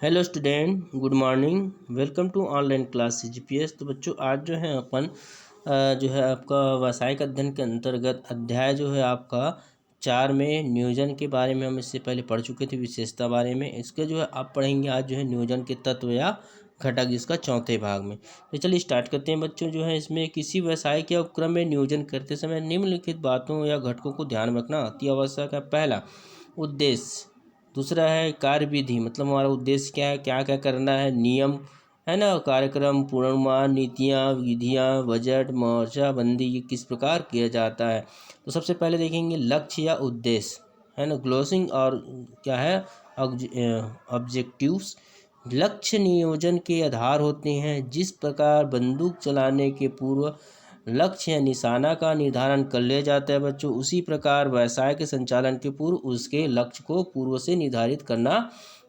Hello student, good morning. Welcome to online class CGPS। तो बच्चों, आज जो है अपन जो है आपका व्यावसायिक अध्ययन के अंतर्गत अध्याय जो है आपका 4 में नियोजन के बारे में हम इससे पहले पढ़ चुके थे, विशेषता बारे में। इसके जो है आप पढ़ेंगे आज जो है नियोजन के तत्व या घटक, जिसका चौथे भाग में। तो चलिए स्टार्ट करते हैं बच्चों। जो है इसमें किसी व्यावसायिक या उपक्रम में नियोजन करते समय निम्नलिखित बातों या घटकों को ध्यान में रखना अति आवश्यक है। पहला, उद्देश्य। दूसरा है कार्यविधि, मतलब हमारा उद्देश्य क्या है, क्या क्या करना है। नियम है ना, कार्यक्रम, पूर्वानुमान, नीतियाँ, विधियाँ, बजट, मोर्चाबंदी, ये किस प्रकार किया जाता है। तो सबसे पहले देखेंगे लक्ष्य या उद्देश्य, है ना, ग्लोसिंग। और क्या है, ऑब्जेक्टिव्स। लक्ष्य नियोजन के आधार होते हैं। जिस प्रकार बंदूक चलाने के पूर्व लक्ष्य या निशाना का निर्धारण कर लिया जाता है बच्चों, उसी प्रकार व्यवसाय के संचालन के पूर्व उसके लक्ष्य को पूर्व से निर्धारित करना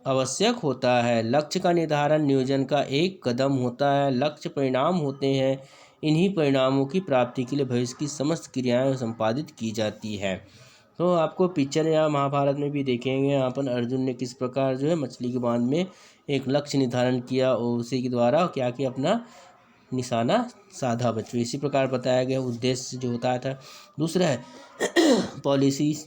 आवश्यक होता है। लक्ष्य का निर्धारण नियोजन का एक कदम होता है। लक्ष्य परिणाम होते हैं। इन्हीं परिणामों की प्राप्ति के लिए भविष्य की समस्त क्रियाएं संपादित की जाती है। तो आपको पिक्चर या महाभारत में भी देखेंगे, यहाँ पर अर्जुन ने किस प्रकार जो है मछली के बांध में एक लक्ष्य निर्धारण किया और उसी के द्वारा क्या किया, अपना निशाना साधा बच्चों। इसी प्रकार बताया गया उद्देश्य जो होता था। दूसरा है पॉलिसीज,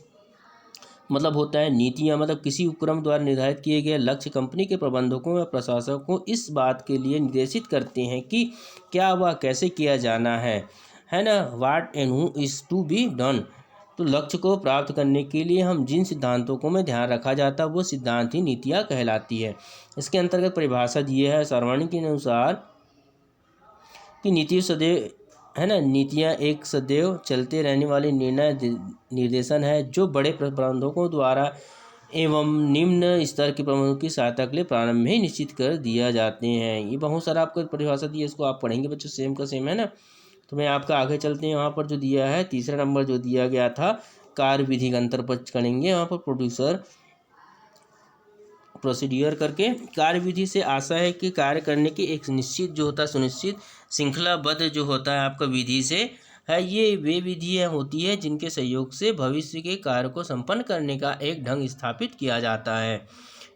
मतलब होता है नीतियाँ, मतलब किसी उपक्रम द्वारा निर्धारित किए गए लक्ष्य कंपनी के प्रबंधकों या प्रशासकों को इस बात के लिए निर्देशित करते हैं कि क्या वह कैसे किया जाना है ना। What and who is to be done. तो लक्ष्य को प्राप्त करने के लिए हम जिन सिद्धांतों को में ध्यान रखा जाता है वो सिद्धांत ही नीतियाँ कहलाती है। इसके अंतर्गत परिभाषा दी है सर्वणी के अनुसार कि नीति सदैव, है ना, नीतियाँ एक सदैव चलते रहने वाली निर्णय निर्देशन है जो बड़े प्रबंधकों द्वारा एवं निम्न स्तर के प्रबंधकों की सहायता के लिए प्रारंभ में ही निश्चित कर दिया जाते हैं। ये बहुत सारा आपको परिभाषा दी है, इसको आप पढ़ेंगे बच्चों, सेम का सेम, है ना। तो मैं आपका आगे चलते हैं। यहाँ पर जो दिया है तीसरा नंबर जो दिया गया था, कार्य विधि का अंतर करेंगे। यहाँ पर प्रोड्यूसर प्रोसीड्यूर करके कार्य विधि से आशा है कि कार्य करने की एक निश्चित जो होता है सुनिश्चित श्रृंखलाबद्ध जो होता है आपका विधि से है। ये वे विधियाँ होती है जिनके सहयोग से भविष्य के कार्य को संपन्न करने का एक ढंग स्थापित किया जाता है।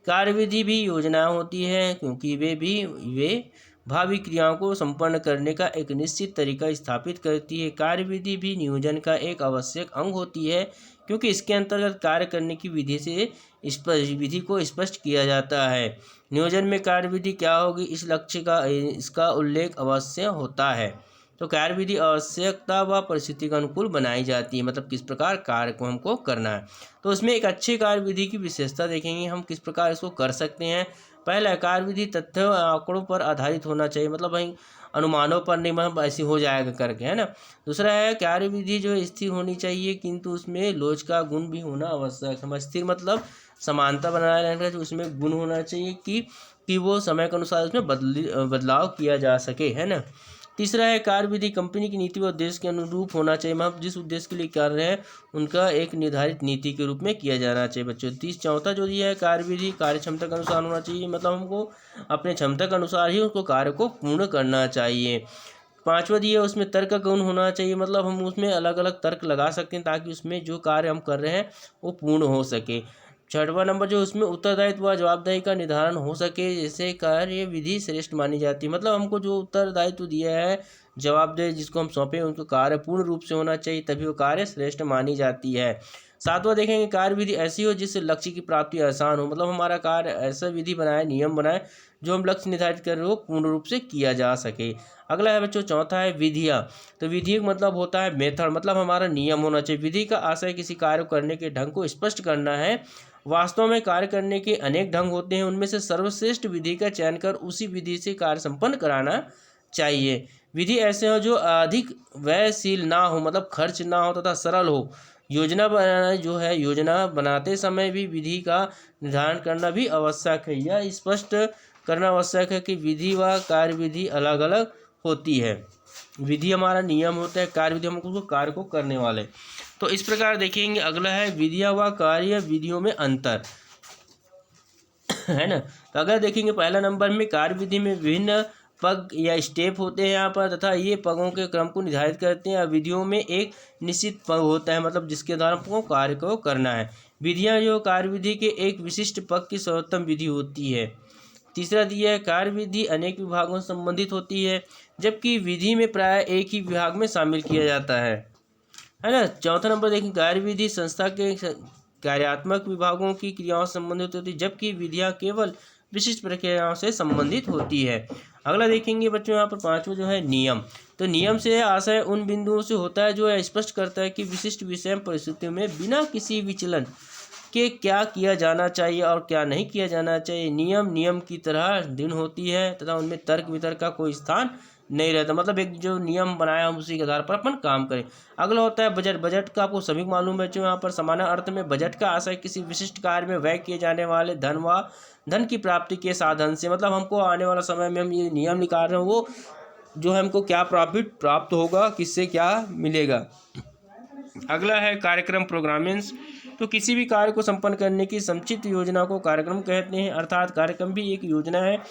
कार्य विधि भी योजना होती है क्योंकि वे भावी क्रियाओं को संपन्न करने का एक निश्चित तरीका स्थापित करती है। कार्य विधि भी नियोजन का एक आवश्यक अंग होती है क्योंकि इसके अंतर्गत कार्य करने की विधि से विधि को स्पष्ट किया जाता है। नियोजन में कार्य विधि क्या होगी, इस लक्ष्य का इसका उल्लेख अवश्य होता है। तो कार्य विधि आवश्यकता व परिस्थिति के अनुकूल बनाई जाती है, मतलब किस प्रकार कार्य को हमको करना है। तो उसमें एक अच्छी कार्य विधि की विशेषता देखेंगे हम, किस प्रकार इसको कर सकते हैं। पहला, कार्य विधि तथ्य आंकड़ों पर आधारित होना चाहिए, मतलब भाई अनुमानों पर नहीं, मतलब ऐसे हो जाएगा करके, है ना। दूसरा है कार्य विधि जो स्थिर होनी चाहिए किंतु उसमें लोच का गुण भी होना आवश्यक है। स्थिर मतलब समानता बनाए रहने का, उसमें गुण होना चाहिए कि वो समय के अनुसार उसमें बदलाव किया जा सके, है ना। तीसरा है कार्य विधि कंपनी की नीति व उद्देश्य के अनुरूप होना चाहिए, मतलब जिस उद्देश्य के लिए कर रहे हैं उनका एक निर्धारित नीति के रूप में किया जाना चाहिए बच्चों। चौथा जो दिया है कार्य विधि कार्य क्षमता के अनुसार होना चाहिए, मतलब हमको अपने क्षमता के अनुसार ही उसको कार्य को पूर्ण करना चाहिए। पांचवा दिया है उसमें तर्क का गुण होना चाहिए, मतलब हम उसमें अलग अलग तर्क लगा सकते हैं ताकि उसमें जो कार्य हम कर रहे हैं वो पूर्ण हो सके। छठवां नंबर जो उसमें उत्तरदायित्व व जवाबदेही का निर्धारण हो सके, जैसे कार्य विधि श्रेष्ठ मानी जाती है, मतलब हमको जो उत्तरदायित्व दिया है, जवाबदेही जिसको हम सौंपे उनको कार्य पूर्ण रूप से होना चाहिए, तभी वो कार्य श्रेष्ठ मानी जाती है। सातवां देखेंगे कार्य विधि ऐसी हो जिससे लक्ष्य की प्राप्ति आसान हो, मतलब हमारा कार्य ऐसा विधि बनाए, नियम बनाए जो हम लक्ष्य निर्धारित कर रहे हो पूर्ण रूप से किया जा सके। अगला है बच्चों चौथा है विधियाँ। तो विधि का मतलब होता है मेथड, मतलब हमारा नियम होना चाहिए। विधि का आशय किसी कार्य करने के ढंग को स्पष्ट करना है। वास्तव में कार्य करने के अनेक ढंग होते हैं, उनमें से सर्वश्रेष्ठ विधि का चयन कर उसी विधि से कार्य संपन्न कराना चाहिए। विधि ऐसे हो जो अधिक व्ययशील ना हो, मतलब खर्च ना हो तथा सरल हो। योजना बनाना जो है, योजना बनाते समय भी विधि का निर्धारण करना भी आवश्यक है। यह स्पष्ट करना आवश्यक है कि विधि व कार्य विधि अलग अलग होती है। विधि हमारा नियम होता है, कार्य विधि हमको कार्य को करने वाले। तो इस प्रकार देखेंगे। अगला है विधियाँ व कार्य विधियों में अंतर, है ना। तो अगर देखेंगे पहला नंबर में कार्य विधि में विभिन्न पग या स्टेप होते हैं यहाँ पर, तथा ये पगों के क्रम को निर्धारित करते हैं। विधियों में एक निश्चित पग होता है, मतलब जिसके द्वारा हमको कार्य को करना है। विधियाँ जो कार्य विधि के एक विशिष्ट पग की सर्वोत्तम विधि होती है। तीसरा दिया है कार्यविधि अनेक विभागों से संबंधित होती है, जबकि विधि में प्राय एक ही विभाग में शामिल किया जाता है ना। चौथा नंबर देखें, कार्यविधि संस्था के कार्यात्मक विभागों की क्रियाओं से संबंधित होती है, जबकि विधियाँ केवल विशिष्ट प्रक्रियाओं से संबंधित होती है। अगला देखेंगे बच्चों यहाँ पर पांचवा जो है नियम। तो नियम से आशय उन बिंदुओं से होता है जो यह स्पष्ट करता है कि विशिष्ट विषम परिस्थितियों में बिना किसी विचलन के क्या किया जाना चाहिए और क्या नहीं किया जाना चाहिए। नियम की तरह दिन होती है तथा उनमें तर्क वितर्क का कोई स्थान नहीं रहता, मतलब एक जो नियम बनाया हम उसी के आधार पर अपन काम करें। अगला होता है बजट। बजट का आपको सभी मालूम है जो यहाँ पर सामान्य अर्थ में बजट का आशय किसी विशिष्ट कार्य में व्यय किए जाने वाले धन की प्राप्ति के साधन से, मतलब हमको आने वाला समय में हम ये नियम निकाल रहे हैं वो जो है हमको क्या प्रॉफिट प्राप्त होगा, किससे क्या मिलेगा। अगला है कार्यक्रम प्रोग्रामिंग्स। तो किसी भी कार्य को संपन्न करने की संक्षिप्त योजना को कार्यक्रम कहते हैं, अर्थात कार्यक्रम भी एक योजना है।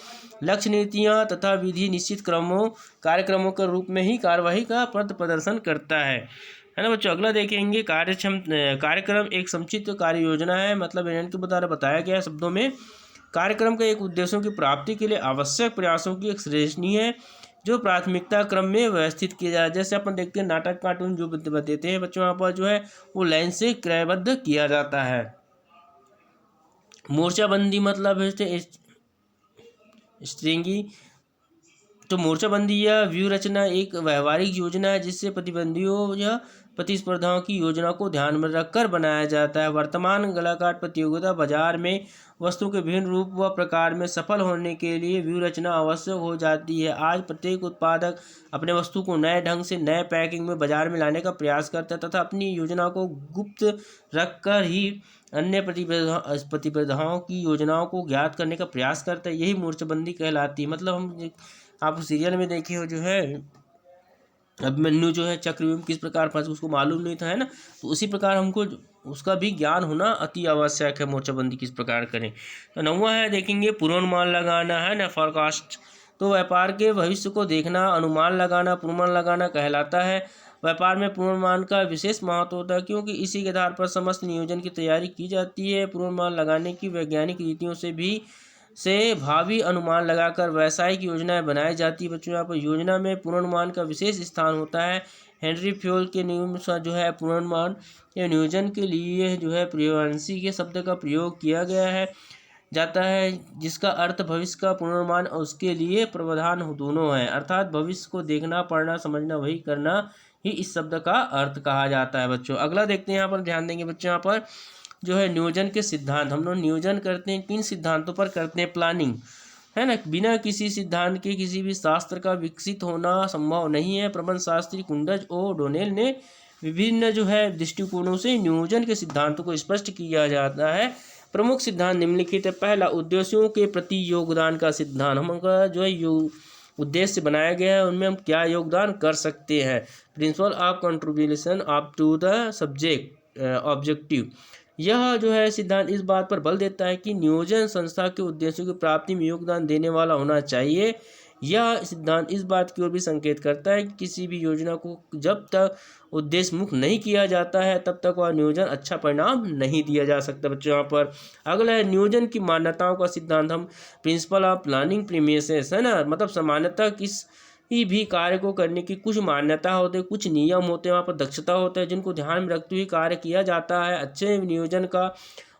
लक्ष्य, नीतियाँ तथा विधि निश्चित कार्यक्रमों के रूप में ही कार्यवाही का पथ प्रदर्शन करता है ना बच्चों। अगला देखेंगे कार्यक्रम एक संक्षिप्त कार्य योजना है, मतलब इनके द्वारा बताया गया शब्दों में कार्यक्रम के एक उद्देश्यों की प्राप्ति के लिए आवश्यक प्रयासों की एक श्रेणी है जो प्राथमिकता क्रम में व्यवस्थित किया जाए। जैसे अपन देखते हैं नाटक कार्टून जो देते हैं बच्चों, यहाँ पर जो है वो लाइन से क्रमबद्ध किया जाता है। मोर्चाबंदी मतलब है स्ट्रिंगी। तो मोर्चाबंदी या व्यू रचना एक व्यवहारिक योजना है जिससे प्रतिबंधियों या प्रतिस्पर्धाओं की योजना को ध्यान में रखकर बनाया जाता है। वर्तमान कलाकार प्रतियोगिता बाजार में वस्तु के विभिन्न रूप व प्रकार में सफल होने के लिए व्यू रचना आवश्यक हो जाती है। आज प्रत्येक उत्पादक अपने वस्तु को नए ढंग से नए पैकिंग में बाजार में लाने का प्रयास करता है तथा अपनी योजना को गुप्त रखकर ही अन्य प्रतिस्पर्धाओं की योजनाओं को ज्ञात करने का प्रयास करता है। यही मोर्चाबंदी कहलाती है। मतलब हम आप सीरियल में देखे हो जो है अभिमन्यु जो है चक्रव्यूह किस प्रकार फंस उसको मालूम नहीं था, है ना। तो उसी प्रकार हमको उसका भी ज्ञान होना अति आवश्यक है, मोर्चाबंदी किस प्रकार करें। तो नौवां है देखेंगे पूर्वानुमान लगाना, है ना, फोरकास्ट। तो व्यापार के भविष्य को देखना, अनुमान लगाना, पूर्वानुमान लगाना कहलाता है। व्यापार में पूर्वानुमान का विशेष महत्व होता है क्योंकि इसी के आधार पर समस्त नियोजन की तैयारी की जाती है। पूर्वानुमान लगाने की वैज्ञानिक रीतियों से भावी अनुमान लगाकर व्यावसायिक योजनाएं बनाई जाती है। बच्चों यहाँ पर योजना में पूर्वानुमान का विशेष स्थान होता है। हेनरी फ्योल के नियम जो है पूर्वानुमान या नियोजन के लिए जो है पर्यवसायी के शब्द का प्रयोग किया गया है जाता है, जिसका अर्थ भविष्य का पूर्वानुमान और उसके लिए प्रावधान दोनों है। अर्थात भविष्य को देखना, पढ़ना, समझना, वही करना ही इस शब्द का अर्थ कहा जाता है बच्चों। अगला देखते हैं, यहाँ पर ध्यान देंगे बच्चों, यहाँ पर जो है नियोजन के सिद्धांत। हम लोग नियोजन करते हैं किन सिद्धांतों पर करते हैं? प्लानिंग, है ना। बिना किसी सिद्धांत के किसी भी शास्त्र का विकसित होना संभव नहीं है। प्रबंध शास्त्री कुंडज और डोनेल ने विभिन्न जो है दृष्टिकोणों से नियोजन के सिद्धांतों को स्पष्ट किया जाता है। प्रमुख सिद्धांत निम्नलिखित है। पहला, उद्देश्यों के प्रति योगदान का सिद्धांत। हमारा जो है उद्देश्य बनाया गया है उनमें हम क्या योगदान कर सकते हैं। Principle of contribution up to the subject objective. यह जो है सिद्धांत इस बात पर बल देता है कि नियोजन संस्था के उद्देश्यों की प्राप्ति में योगदान देने वाला होना चाहिए। यह सिद्धांत इस बात की ओर भी संकेत करता है कि किसी भी योजना को जब तक उद्देश्य मुक्त नहीं किया जाता है तब तक वह नियोजन अच्छा परिणाम नहीं दिया जा सकता। बच्चों यहाँ पर अगला है नियोजन की मान्यताओं का सिद्धांत। हम प्रिंसिपल ऑफ प्लानिंग प्रीमिसेस, है ना, मतलब सामान्यतः किसी भी कार्य को करने की कुछ मान्यता होते, कुछ नियम होते हैं, वहाँ पर दक्षता होता है जिनको ध्यान में रखते हुए कार्य किया जाता है। अच्छे नियोजन का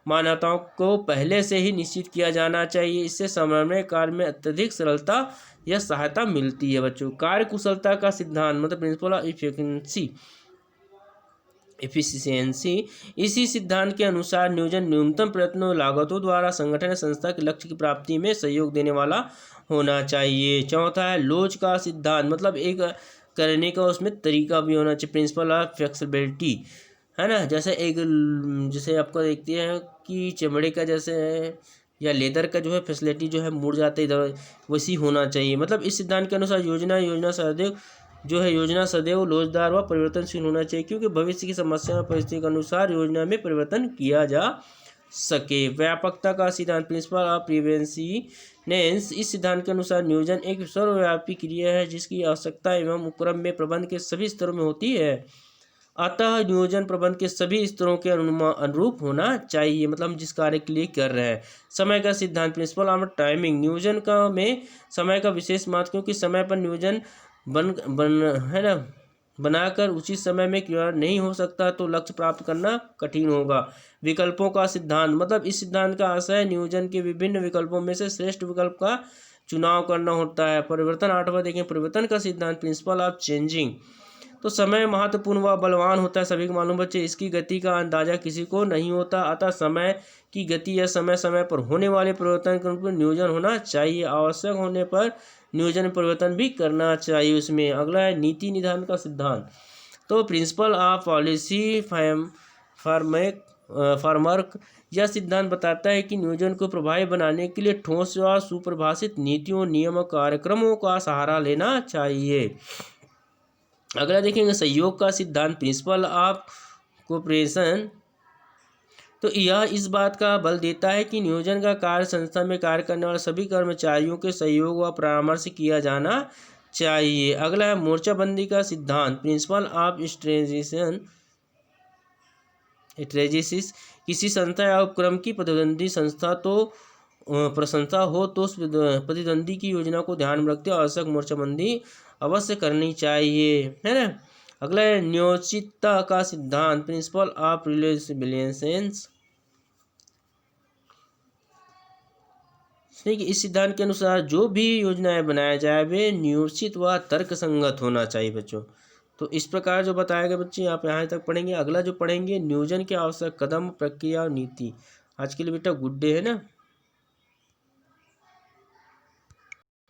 मान्यताओं को पहले से ही निश्चित किया जाना चाहिए। इससे समन्वय कार्य में अत्यधिक सरलता या सहायता मिलती है। बच्चों कार्य कुशलता का सिद्धांत मतलब प्रिंसिपल ऑफ एफिशिएंसी। इसी सिद्धांत के अनुसार नियोजन न्यूनतम प्रयत्नों और लागतों द्वारा संगठन या संस्था के लक्ष्य की प्राप्ति में सहयोग देने वाला होना चाहिए। चौथा है लोच का सिद्धांत, मतलब एक करने का उसमें तरीका भी होना चाहिए। प्रिंसिपल ऑफ फ्लेक्सिबिलिटी, है ना, जैसे आपको देखते हैं कि चमड़े का जैसे या लेदर का जो है फैसिलिटी जो है मुड़ जाता है इधर, वैसी होना चाहिए। मतलब इस सिद्धांत के अनुसार योजना सदैव लोचदार व परिवर्तनशील होना चाहिए क्योंकि भविष्य की समस्या और परिस्थिति के अनुसार योजना में परिवर्तन किया जा सके। व्यापकता का सिद्धांत प्रिंसिपल ऑफ प्रिवेंसिनेंस। इस सिद्धांत के अनुसार नियोजन एक सर्वव्यापी क्रिया है जिसकी आवश्यकता एवं उपक्रम में प्रबंध के सभी स्तरों में होती है। अतः नियोजन प्रबंध के सभी स्तरों के अनुरूप होना चाहिए, मतलब हम जिस कार्य के लिए कर रहे हैं। समय का सिद्धांत, प्रिंसिपल ऑफ टाइमिंग, नियोजन का में समय का विशेष महत्व, क्योंकि समय पर नियोजन है ना बनाकर उचित समय में क्रिया नहीं हो सकता तो लक्ष्य प्राप्त करना कठिन होगा। विकल्पों का सिद्धांत, मतलब इस सिद्धांत का आशय नियोजन के विभिन्न विकल्पों में से श्रेष्ठ विकल्प का चुनाव करना होता है। परिवर्तन, 8वां देखें, परिवर्तन का सिद्धांत, प्रिंसिपल ऑफ चेंजिंग। तो समय महत्वपूर्ण व बलवान होता है, सभी को मालूम बच्चे। इसकी गति का अंदाजा किसी को नहीं होता, अतः समय की गति या समय समय पर होने वाले परिवर्तन के अनुरूप नियोजन होना चाहिए। आवश्यक होने पर नियोजन परिवर्तन भी करना चाहिए उसमें। अगला है नीति निर्धारण का सिद्धांत। तो प्रिंसिपल ऑफ पॉलिसी फार्मवर्क, यह सिद्धांत बताता है कि नियोजन को प्रभावी बनाने के लिए ठोस व सुपरिभाषित नीतियों, नियम और कार्यक्रमों का सहारा लेना चाहिए। अगला देखेंगे सहयोग का सिद्धांत, प्रिंसिपल ऑफ कोऑपरेशन। तो यह इस बात का बल देता है कि नियोजन का कार्य संस्था में कार्य करने वाले सभी कर्मचारियों के सहयोग व परामर्श किया जाना चाहिए। अगला है मोर्चाबंदी का सिद्धांत, प्रिंसिपल ऑफ स्ट्रेटेजिस। किसी संस्था या उपक्रम की प्रतिद्वंदी संस्था प्रशंसा हो तो उस प्रतिद्वंदी की योजना को ध्यान में रखते हुए आवश्यक मोर्चाबंदी अवश्य करनी चाहिए, है ना। अगला है न्योचितता का सिद्धांत, प्रिंसिपल ऑफ रिलेशंस। ठीक है, इस सिद्धांत के अनुसार जो भी योजनाएं बनाया जाए वे न्योचित व तर्कसंगत होना चाहिए बच्चों। तो इस प्रकार जो बताया गया बच्चे आप यहाँ तक पढ़ेंगे। अगला जो पढ़ेंगे नियोजन के आवश्यक कदम, प्रक्रिया और नीति। आज के लिए बेटा गुड डे, है ना।